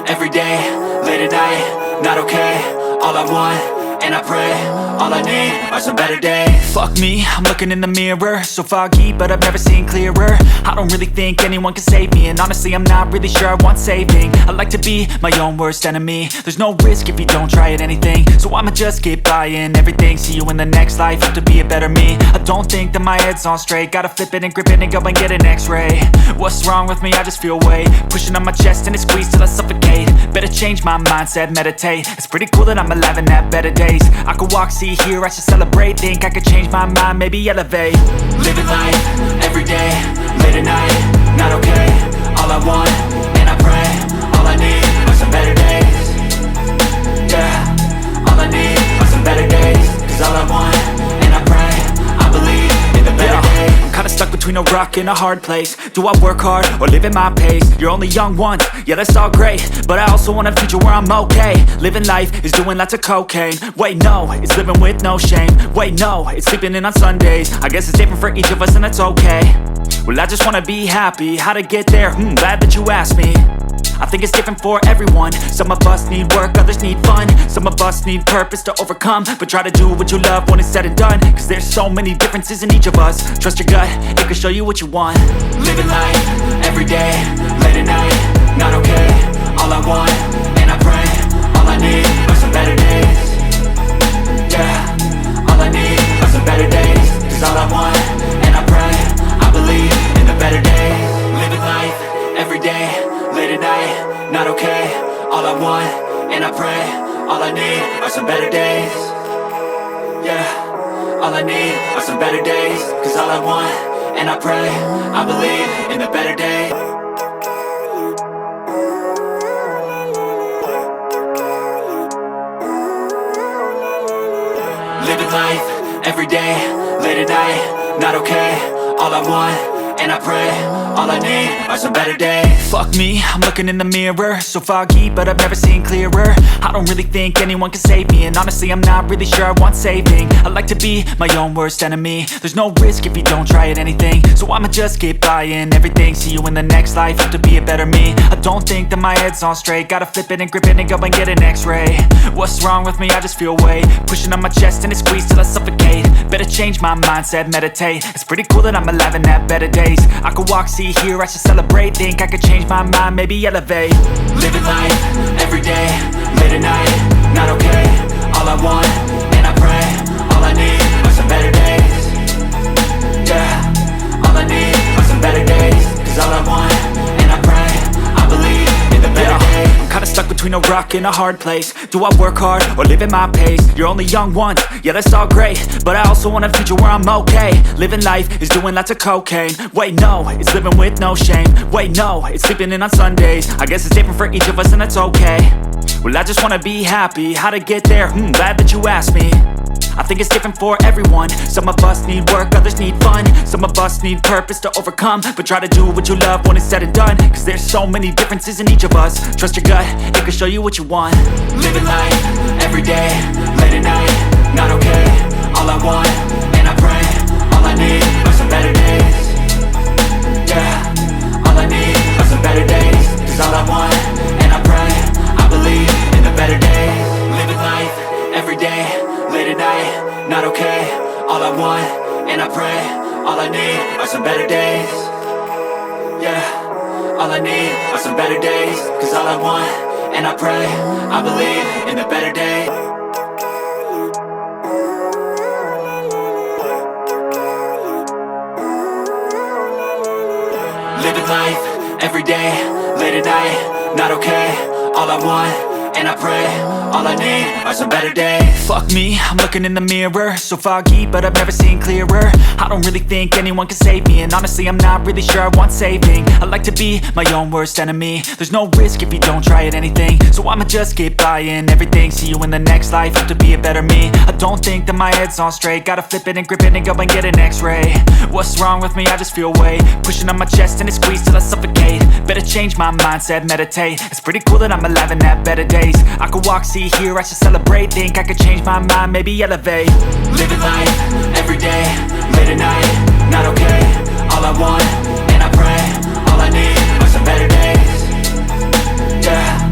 every day, late at night, not okay. All I want, and I pray, all I need are some better days. Fuck me, I'm looking in the mirror, so foggy, but I've never seen clearer. I don't really think anyone can save me, and honestly I'm not really sure I want saving. I like to be my own worst enemy. There's no risk if you don't try at anything, so I'ma just keep buying everything. See you in the next life, have to be a better me. I don't think that my head's on straight, gotta flip it and grip it and go and get an x-ray. What's wrong with me? I just feel weight pushing on my chest and it squeezes till I suffocate. Better change my mindset, meditate. It's pretty cool that I'm alive and have better days. I could walk, see, hear, I should celebrate. Think I could change my mind, maybe elevate. Living life, every day, late at night, not okay. All I want, and I pray, all I need are some better days. Yeah, all I need are some better days. Cause all I want, and I pray, I believe in the better days. I'm kinda stuck between a rock and a hard place. Do I work hard or live at my pace? You're only young once, yeah that's all great, but I also want a future where I'm okay. Living life is doing lots of cocaine. Wait no, it's living with no shame. Wait no, it's sleeping in on Sundays. I guess it's different for each of us and that's okay. Well I just wanna be happy, how to get there? Glad that you asked me. I think it's different for everyone. Some of us need work, others need fun. Some of us need purpose to overcome. But try to do what you love when it's said and done. Cause there's so many differences in each of us. Trust your gut, it can show you what you want. Living life, every day, late at night, not okay. All I want, and I pray, all I need are some better days. Yeah, all I need are some better days. Cause all I want, and I pray, I believe in the better days. Living life, every day, late at night, not okay. All I want, and I pray, all I need are some better days. Yeah, all I need are some better days. Cause all I want, and I pray, I believe in the better days. Living life, every day, late at night, not okay. All I want, and I pray, all I need are some better days. Fuck me, I'm looking in the mirror, so foggy, but I've never seen clearer. I don't really think anyone can save me, and honestly I'm not really sure I want saving. I like to be my own worst enemy. There's no risk if you don't try at anything, so I'ma just keep buying everything. See you in the next life, have to be a better me. I don't think that my head's on straight, gotta flip it and grip it and go and get an x-ray. What's wrong with me? I just feel weight pushing on my chest and it squeezes till I suffocate. Better change my mindset, meditate. It's pretty cool that I'm alive and have better days. I could walk, see, hear, I should celebrate. Think I could change my mind, maybe elevate. Living life, every day, late at night, not okay. All I want, and I pray, all I need are some better days. Yeah, all I need are some better days. Cause all I want, and I pray, I believe in the better days. I'm kinda stuck between a rock and a hard place. Do I work hard or live at my pace? You're only young once, yeah that's all great, but I also want a future where I'm okay. Living life is doing lots of cocaine. Wait no, it's living with no shame. Wait no, it's sleeping in on Sundays. I guess it's different for each of us and that's okay. Well I just wanna be happy, how to get there? Glad that you asked me. I think it's different for everyone. Some of us need work, others need fun. Some of us need purpose to overcome. But try to do what you love when it's said and done. Cause there's so many differences in each of us. Trust your gut, it can show you what you want. Living life, every day, late at night, not okay. All I want, and I pray, all I need are some better days. Yeah, all I need are some better days. Cause all I want, and I pray, I believe in the better days. Living life, every day, late at night, not okay. All I want, and I pray, all I need are some better days. Yeah, all I need are some better days. Cause all I want, and I pray, I believe in the better days. Living life, every day, late at night, not okay. All I want, and I pray, all I need are some better days. Fuck me, I'm looking in the mirror, so foggy, but I've never seen clearer. I don't really think anyone can save me, and honestly I'm not really sure I want saving. I like to be my own worst enemy. There's no risk if you don't try at anything, so I'ma just keep buying everything. See you in the next life, have to be a better me. I don't think that my head's on straight, gotta flip it and grip it and go and get an x-ray. What's wrong with me? I just feel weight pushing on my chest and it squeezes till I suffocate. Better change my mindset, meditate. It's pretty cool that I'm alive and have better days. I could walk, see, hear, I should celebrate. Think I could change my mind, maybe elevate. Living life, every day, late at night, not okay. All I want, and I pray, all I need are some better days. Yeah,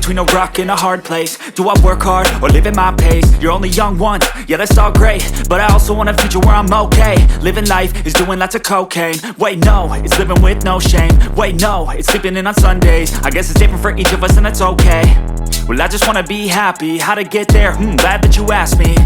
between a rock and a hard place. Do I work hard or live at my pace? You're only young once, yeah that's all great, but I also want a future where I'm okay. Living life is doing lots of cocaine. Wait no, it's living with no shame. Wait no, it's sleeping in on Sundays. I guess it's different for each of us and that's okay. Well I just wanna be happy, how to get there? Glad that you asked me.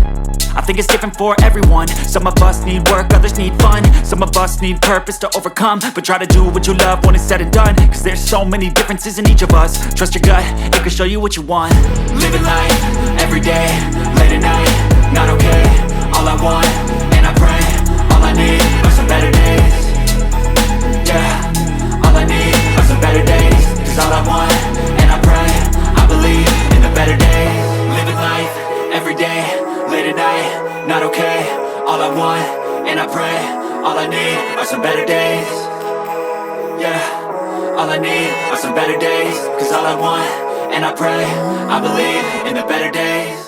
I think it's different for everyone. Some of us need work, others need fun. Some of us need purpose to overcome. But try to do what you love when it's said and done, cause there's so many differences in each of us. Trust your gut, it can show you what you want. Living life, everyday, late at night, not okay. All I want, and I pray, all I need are some better days. Yeah, all I need are some better days. Cause all I want, and I pray, I believe in the better days. Living life, everyday, late at night, not okay. All I want, and I pray, all I need are some better days. Yeah, all I need are some better days. Cause all I want, and I pray, I believe in the better days.